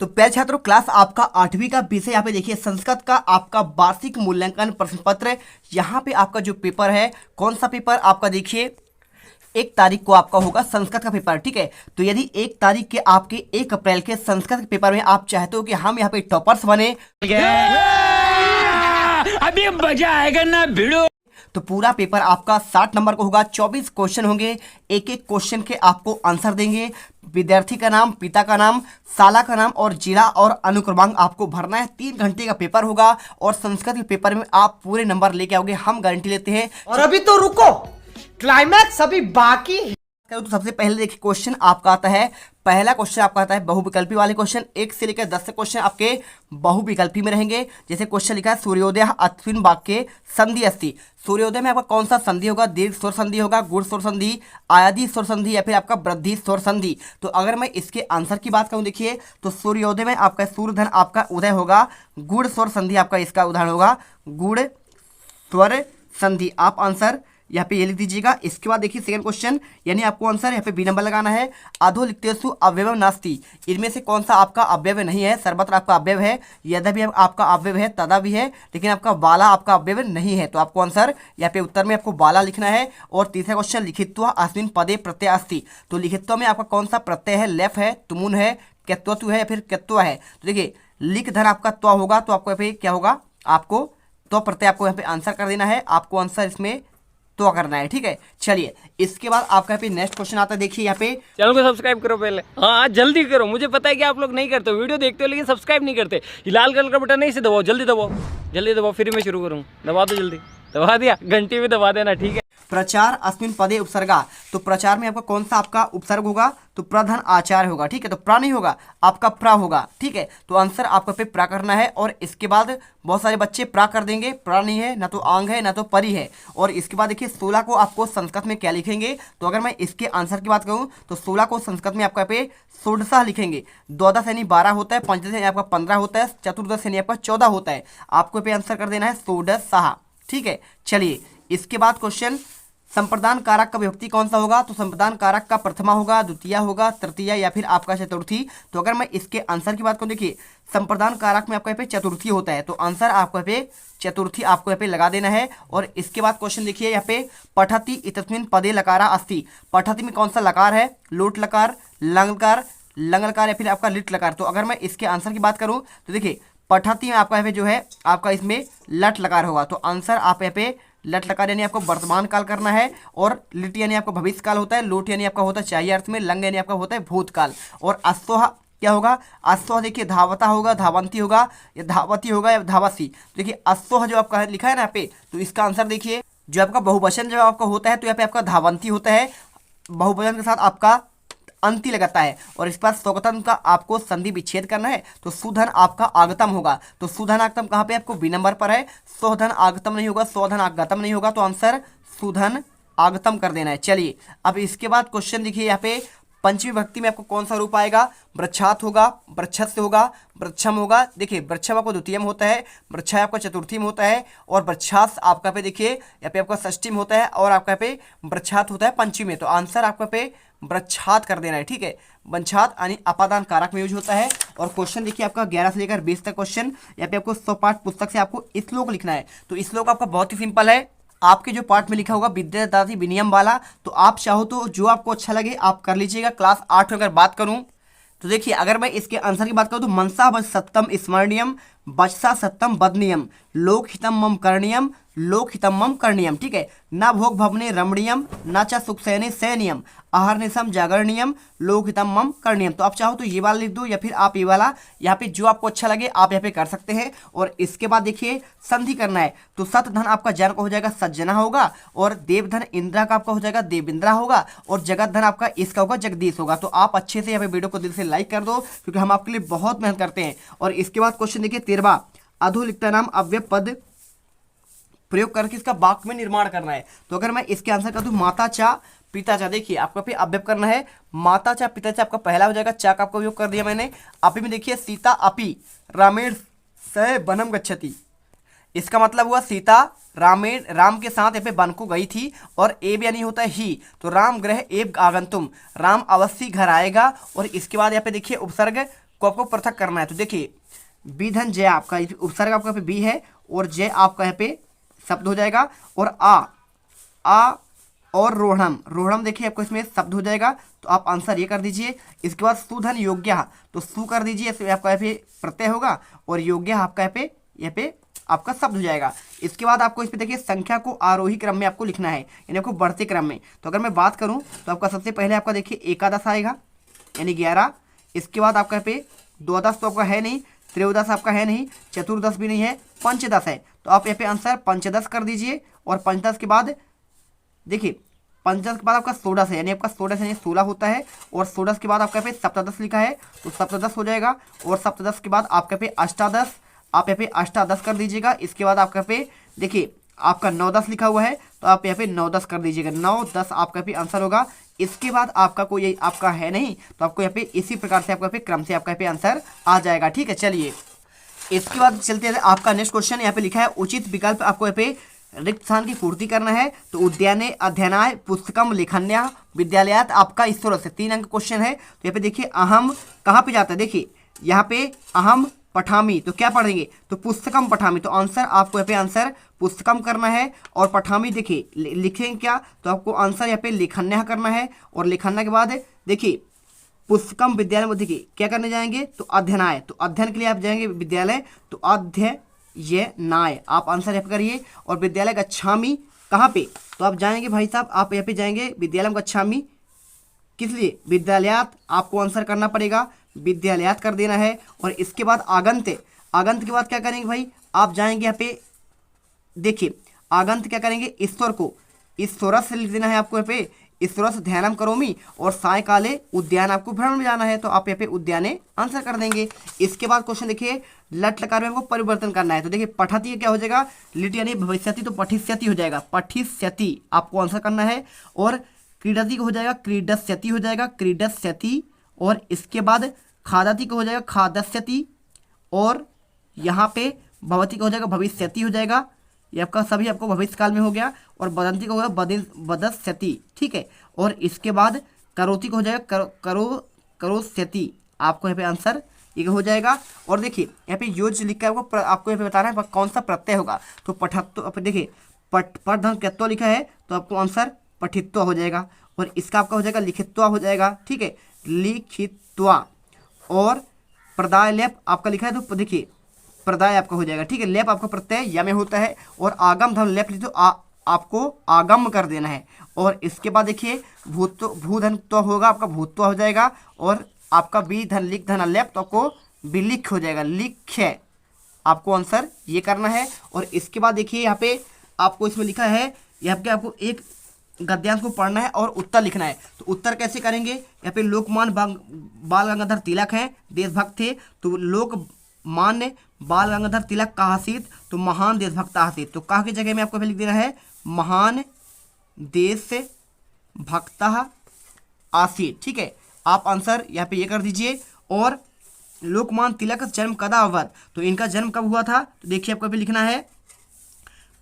तो प्यारे छात्रों, क्लास आपका 8वीं का विषय यहाँ पे देखिए संस्कृत का आपका वार्षिक मूल्यांकन प्रश्न पत्र। यहाँ पे आपका जो पेपर है, कौन सा पेपर आपका देखिए 1 तारीख को आपका होगा संस्कृत का पेपर। ठीक है, तो यदि 1 तारीख के आपके 1 अप्रैल के संस्कृत के पेपर में आप चाहते हो कि हम यहाँ पे टॉपर्स बने, अभी मजा आएगा ना भिड़ो। तो पूरा पेपर आपका 60 नंबर का होगा। 24 क्वेश्चन होंगे, एक एक क्वेश्चन के आपको आंसर देंगे। विद्यार्थी का नाम, पिता का नाम, साला का नाम और जिला और अनुक्रमांक आपको भरना है। 3 घंटे का पेपर होगा और संस्कृत के पेपर में आप पूरे नंबर लेके आओगे, हम गारंटी लेते हैं। और अभी तो रुको, क्लाइमैक्स अभी बाकी है। तो सबसे पहले देखिए क्वेश्चन आपका आता है, पहला क्वेश्चन आपका आता है बहुविकल्पी वाले क्वेश्चन। 1 से लेकर 10 क्वेश्चन आपके बहुविकल्पी में रहेंगे। जैसे क्वेश्चन लिखा है सूर्योदय अस्मिन् वाक्ये संधि अस्ति। सूर्योदय में आपका कौन सा संधि होगा? दीर्घ स्वर संधि होगा, गुण स्वर संधि, आयादी स्वर संधि या फिर आपका वृद्धि स्वर संधि। तो अगर मैं इसके आंसर की बात करूं, देखिए तो सूर्योदय में आपका सूर्यधन आपका उदय होगा, गुण स्वर संधि आपका इसका उदाहरण होगा, गुण स्वर संधि। आप आंसर यहाँ पे ये लिख दीजिएगा। इसके बाद देखिए सेकंड क्वेश्चन, यानी आपको आंसर यहाँ पे बी नंबर लगाना है। अधोलिखितेषु अवयवम नास्ति। इनमें से कौन सा आपका अवयव नहीं है? सर्वत्र आपका अवयव है, यदा भी आपका अवयव है, तदा भी है, लेकिन आपका बाला आपका अवयव नहीं है। तो आपको आंसर यहाँ पे उत्तर में आपको बाला लिखना है। और तीसरा क्वेश्चन, लिखित्वा अस्मिन् पदे प्रत्यय अस्ति। तो लिखित्वा में आपका कौन सा प्रत्यय है? लेफ है, तुमुन है, केत्वतु है या फिर केत्वा है। तो देखिए लिख धन आपका त्वा होगा, तो आपको यहाँ पे क्या होगा? आपको तो प्रत्यय आपको यहाँ पे आंसर कर देना है। आपको आंसर इसमें तो करना है। ठीक है, चलिए इसके बाद आपका यहाँ पे नेक्स्ट क्वेश्चन आता है। देखिए यहाँ पे चैनल को सब्सक्राइब करो पहले, हाँ जल्दी करो। मुझे पता है कि आप लोग नहीं करते हो, वीडियो देखते हो लेकिन सब्सक्राइब नहीं करते। ये लाल कलर का बटन नहीं, इसे दबाओ, जल्दी दबाओ, जल्दी दबाओ, फिर मैं शुरू करूँ। दबा दो जल्दी, दबा दिया, घंटी में दबा देना। ठीक है, प्रचार अस्मिन् पदे उपसर्गा। तो प्रचार में आपका कौन सा आपका उपसर्ग होगा? तो प्रधन आचार्य होगा। ठीक है, तो प्रा नहीं होगा, आपका प्रा होगा। ठीक है, तो आंसर आपका पे प्रा करना है। और इसके बाद बहुत सारे बच्चे प्रा कर देंगे, प्रा नहीं है, ना तो आंग है ना तो परी है। और इसके बाद देखिए 16 को आपको संस्कृत में क्या लिखेंगे? तो अगर मैं इसके आंसर की बात करूँ तो 16 को संस्कृत में आपका पे षोडशः लिखेंगे। द्वादश यानी 12 होता है, पंचदश यानी आपका 15 होता है, चतुर्दश यानी आपका 14 होता है। आपको पे आंसर कर देना है षोडशः। ठीक है, चलिए इसके बाद क्वेश्चन, संप्रदान कारक का विभक्ति कौन सा होगा? तो संप्रदान कारक का प्रथमा होगा, द्वितीय होगा, तृतीय या फिर आपका चतुर्थी। तो अगर मैं इसके आंसर की बात करूं, देखिए संप्रदान कारक में आपका यहाँ पे चतुर्थी होता है, तो आंसर आपको यहाँ पे चतुर्थी आपको यहाँ पे लगा देना है। और इसके बाद क्वेश्चन देखिए यहाँ पे, पठति इतस्मिन् पदे लकारा अस्ति। पठति में कौन सा लकार है? लोट लकार, लंगकार, लंगलकार या फिर आपका लिट लकार। तो अगर मैं इसके आंसर की बात करूँ तो देखिए पठति में आपका यहाँ पे जो है आपका इसमें लट लकार होगा। तो आंसर आप यहाँ पे लट लकार यानी आपको वर्तमान काल करना है, और लिट यानी आपका भविष्य काल होता है, लोट यानी आपका होता है चाहिए अर्थ में, लंग यानी आपका होता है भूतकाल। और अश्वः क्या होगा? अश्वः देखिए धावता होगा, धावंती होगा या धावती होगा या धावसी। देखिए अश्वः जो आपका लिखा है ना यहाँ पे, तो इसका आंसर देखिए जो आपका बहुवचन जब आपका होता है तो यहाँ पे आपका धावंती होता है, बहुवचन के साथ आपका अंति लगाता है। और इस बार स्वगतम का आपको संधि विच्छेद करना है, तो सुधन आपका आगतम होगा। तो सुधन आगतम कहाँ पे? आपको बी नंबर पर है। स्वधन आगतम नहीं होगा, स्वधन आगतम नहीं होगा, तो आंसर सुधन आगतम कर देना है। चलिए अब इसके बाद क्वेश्चन देखिए यहाँ पे, पंचमी विभक्ति में आपको कौन सा रूप आएगा? वृक्षात होगा, वृक्षस्य होगा, वृक्षम होगा। देखिए वृक्षम आपको द्वितीय में होता है, वृक्षा आपका चतुर्थी में होता है, और वृक्षास आपका पे देखिए यहाँ पे आपका षष्ठी में होता है, और आपका पे वृक्षात होता है पंचमी में। तो आंसर आपका पे वृक्षात कर देना है। ठीक है, वंछात यानी अपादान कारक में यूज होता है। और क्वेश्चन देखिए आपका 11 से लेकर 20 तक क्वेश्चन, यहाँ पे आपको 100 पाठ पुस्तक से आपको श्लोक लिखना है। तो श्लोक आपका बहुत ही सिंपल है, आपके जो पार्ट में लिखा होगा विद्यादाति विनियम वाला, तो आप चाहो तो जो आपको अच्छा लगे आप कर लीजिएगा। क्लास 8 में अगर बात करूं तो देखिए अगर मैं इसके आंसर की बात करूं तो मनसा वच सत्यम स्मरणीयम, वचसा सत्यम वदनीयम, लोकहितम मम करणीयम, लोकहितम मम करणीयम। ठीक है, न भोग भवने रमणीयम, न च सुखसैने सैनियम, अहर्निशम जागरणीयम, लोकहितम मम करणीयम। तो आप चाहो तो ये वाला लिख दो या फिर आप ये वाला, यहाँ पे जो आपको अच्छा लगे आप यहाँ पे कर सकते हैं। और इसके बाद देखिए संधि करना है, तो सत धन आपका जन का हो जाएगा सज्जना होगा, और देवधन इंद्रा का आपका हो जाएगा देवेंद्रा होगा, और जगत धन आपका इसका होगा जगदीश होगा। तो आप अच्छे से यहाँ पे वीडियो को दिल से लाइक कर दो, क्योंकि हम आपके लिए बहुत मेहनत करते हैं। और इसके बाद क्वेश्चन देखिए 13वां, अधोलिखिता नाम अव्यय पद प्रयोग करके इसका वाक्य में निर्माण करना है। तो अगर मैं इसके आंसर कर दूं माता चा पिता चा, देखिए आपको पे अव्यय करना है, माता चा पिता चा आपका पहला हो जाएगा, चा का आपका उपयोग कर दिया मैंने। अपी में देखिए सीता अपी रामेण सह वनम गच्छति। इसका मतलब हुआ सीता राम के साथ यहाँ पे वन को गई थी, और एब यानी होता है ही, तो राम ग्रह एब आगंतुम, राम अवश्य घर आएगा। और इसके बाद यहाँ पे देखिए उपसर्ग को आपको पृथक करना है। तो देखिए बी धन जय आपका उपसर्ग आपका यहाँ पे बी है और जय आपका यहाँ पे शब्द हो जाएगा और आ और रोहणम, रोहणम देखिए आपको इसमें शब्द हो जाएगा। तो आप आंसर ये कर दीजिए। इसके बाद सुधन योग्य, तो सु कर दीजिए, इसमें आपका यहाँ पे प्रत्यय होगा और योग्य आपका यहाँ पे आपका शब्द हो जाएगा। इसके बाद आपको इस पे देखिए संख्या को आरोही क्रम में आपको लिखना है, यानी आपको बढ़ते क्रम में। तो अगर मैं बात करूं तो आपका सबसे पहले आपका देखिए एकादश आएगा यानी 11। इसके बाद आपका यहाँ पे द्वादश तो आपका है नहीं, त्रयोदश आपका है नहीं, चतुर्दश भी नहीं है, पंचदश है। तो आप यहाँ पे आंसर पंचदश कर दीजिए और पंचदश के बाद देखिए पंचदश के बाद आपका षोडश है, यानी आपका षोडश यानी 16 होता है और षोडश के बाद आपका यहाँ पे सप्तदश लिखा है तो सप्तदश हो जाएगा और सप्तदश के बाद आपका यहाँ पे अष्टादश, आप यहाँ पे अष्टादश कर दीजिएगा। इसके बाद आपका पे देखिए आपका 9-10 लिखा हुआ है तो आप यहाँ पे 9-10 कर दीजिएगा, 9-10 आपका पे आंसर होगा। इसके बाद आपका कोई आपका है नहीं तो आपको यहाँ पे इसी प्रकार से आपका यहाँ पे क्रम से आपका यहाँ पे आंसर आ जाएगा। ठीक है, चलिए इसके बाद चलते हैं आपका नेक्स्ट क्वेश्चन। यहाँ पे लिखा है उचित विकल्प, आपको यहाँ पे रिक्त स्थान की पूर्ति करना है। तो उद्याने अध्ययनाय पुस्तकम लेखन्या विद्यालयात आपका इस तरह से 3 अंक क्वेश्चन है। तो यहाँ पे देखिए अहम कहाँ पे जाता है, देखिए यहाँ पे अहम पठामी, तो क्या पढ़ेंगे तो पुस्तकम पठामी। तो आंसर आपको यहाँ पे आंसर पुस्तकम करना है और पठामी देखिए लिखेंगे क्या तो आपको आंसर यहाँ पे लेखन्या करना है और लेखन्या के बाद देखिए पुस्तकम विद्यालय में देखिए क्या करने जाएंगे तो अध्ययनाय, तो अध्ययन के लिए आप जाएंगे विद्यालय तो अध्ययनाय आप आंसर यहाँ पे करिए। और विद्यालय गच्छामि कहाँ पे तो आप जाएंगे भाई साहब आप यहाँ पे जाएंगे विद्यालय गच्छामि, किस लिए विद्यालयात आपको आंसर करना पड़ेगा, विद्यालयात कर देना है। और इसके बाद आगंत, आगंत के बाद क्या करेंगे भाई आप जाएंगे यहाँ पे देखिए आगंत क्या करेंगे ईश्वर को ईश्वरस से लिख देना है आपको यहाँ पे ईश्वरस ध्यानम करोमि और सायकाले उद्यान आपको भ्रमण में जाना है तो आप यहाँ पे उद्याने आंसर कर देंगे। इसके बाद क्वेश्चन देखिए लट लकार में हमको परिवर्तन करना है। तो देखिए पठती क्या हो जाएगा लिट यानी भविष्यति तो पठिष्यति हो जाएगा, पठिष्यति आपको आंसर करना है। और क्रीडति को हो जाएगा क्रीडस्यति हो जाएगा, क्रीडस्यति। और इसके बाद खादति को हो जाएगा खादस्यति और यहाँ पे भवती का हो जाएगा भविष्यति हो जाएगा, ये आपका सभी आपको भविष्य काल में हो गया। और बदंती को होगा बदस्यति, ठीक है। और इसके बाद करोति को हो जाएगा करोस्यति, आपको यहाँ पे आंसर ये हो जाएगा। और देखिए यहाँ पे योज लिखा है आपको यहाँ पे बताना है कौन सा प्रत्यय होगा। तो पठत्व देखिए पठ धन कृत्व लिखा है तो आपको आंसर पठित्व हो जाएगा। और इसका आपका हो जाएगा लिखित्वा हो जाएगा, ठीक है, लिखित्वा। और प्रदाय लेप आपका लिखा है तो देखिए प्रदाय आपका हो जाएगा, ठीक है। लेप आपका प्रत्यय या में होता है। और आगम धन लेप लिखो तो आपको आगम कर देना है। और इसके बाद देखिए भूधन तो होगा आपका भूत्व हो जाएगा। और आपका बी धन लिख धन लेप तो आपको बिलिख हो जाएगा, लिख्य आपको आंसर ये करना है। और इसके बाद देखिए यहाँ पे आपको इसमें लिखा है यहाँ पे आपको एक गद्यांश को पढ़ना है और उत्तर लिखना है। तो उत्तर कैसे करेंगे, यहाँ पे लोकमान्य बाल गंगाधर तिलक हैं, देशभक्त थे। तो लोकमान्य बाल गंगाधर तिलक कहा आसीत तो महान देशभक्त आसीत। तो कहा की जगह में आपको लिख देना है महान देशभक्त आसीत, ठीक है। आप आंसर यहाँ पे ये कर दीजिए। और लोकमान्य तिलक का जन्म कदा अवध, तो इनका जन्म कब हुआ था तो देखिए आपको भी लिखना है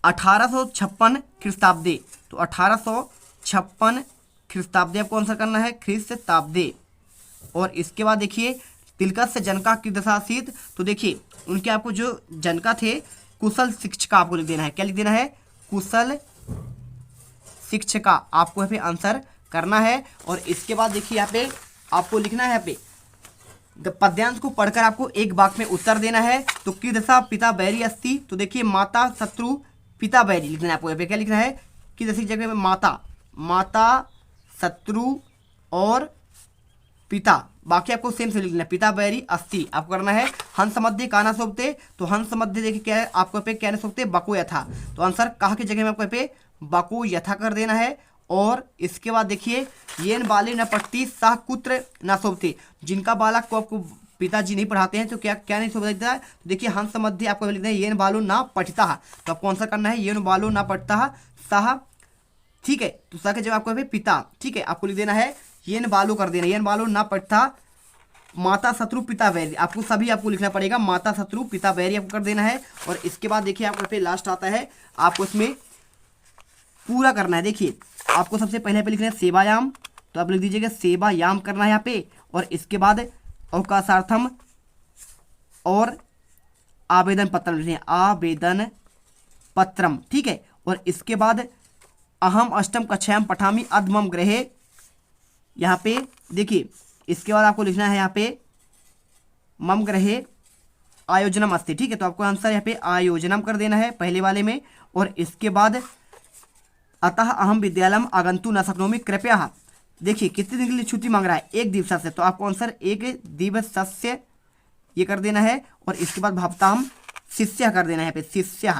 1856 ख्रीस्ताब्दी। तो 1856 ख्रीस्ताब्दी आपको आंसर करना है, ख्रीस्ताब्दी। और इसके बाद देखिए तिलक से जनका की दशासीत, तो देखिए उनके आपको जो जनका थे कुशल शिक्षिका आपको लिख देना है, क्या लिख देना है कुशल शिक्षिका, आपको यहाँ पे आंसर करना है। और इसके बाद देखिए यहाँ पे आपको लिखना है यहाँ पे पद्यांश को पढ़कर आपको एक वाक्य में उत्तर देना है। तो कीदृशा पिता बैरी अस्ति, तो देखिए माता शत्रु पिता बैरी लिखना है आपको यहाँ पे, क्या लिखना है कि जैसे जगह में माता शत्रु और पिता, बाकी आपको सेम से लिखना है पिता बैरी अस्ति आपको करना है। हंस मध्य काना सोपते, तो हंस मध्य देखिए क्या है आपको पे कहने सोपते बको यथा, तो आंसर कहा की जगह में आपको पे बको यथा कर देना है। और इसके बाद देखिए येन बाली न पट्टी साह कुत्र न सोपते, जिनका बालक को आपको पिताजी नहीं पढ़ाते हैं तो क्या नहीं सोचता है। तो देखिए हंस मध्य आपको लिखना है येन बालू ना पठिता, तो आपको आंसर करना है येन बालू ना पठता साह, ठीक है। तो साह के जब आपको पिता, ठीक है, आपको लिख देना है येन बालू कर देना, येन बालू ना पठता माता शत्रु पिता वैरी, आपको सभी आपको लिखना पड़ेगा माता शत्रु पिता वैरी आपको कर देना है। और इसके बाद देखिए आपको पे लास्ट आता है, आपको इसमें पूरा करना है। देखिए आपको सबसे पहले पे लिखना है सेवायाम, तो आप लिख दीजिएगा सेवायाम करना है यहाँ पे। और इसके बाद अवकाशार्थम और आवेदन पत्रम लिखें, आवेदन पत्रम, ठीक है। और इसके बाद अहम अष्टम कक्षायाम पठामी अद्य मम गृहे, यहाँ पे देखिए इसके बाद आपको लिखना है यहाँ पे मम गृहे आयोजनम अस्ति, ठीक है। तो आपको आंसर यहाँ पे आयोजनम कर देना है पहले वाले में। और इसके बाद अतः अहम विद्यालयम आगंतु न शक्नोमि कृपया, देखिए कितने दिन के लिए छुट्टी मांग रहा है, एक दिवसस्य, तो आपको आंसर एक दिवसस्य ये कर देना है। और इसके बाद भवताम शिष्य कर देना है, पे शिष्य,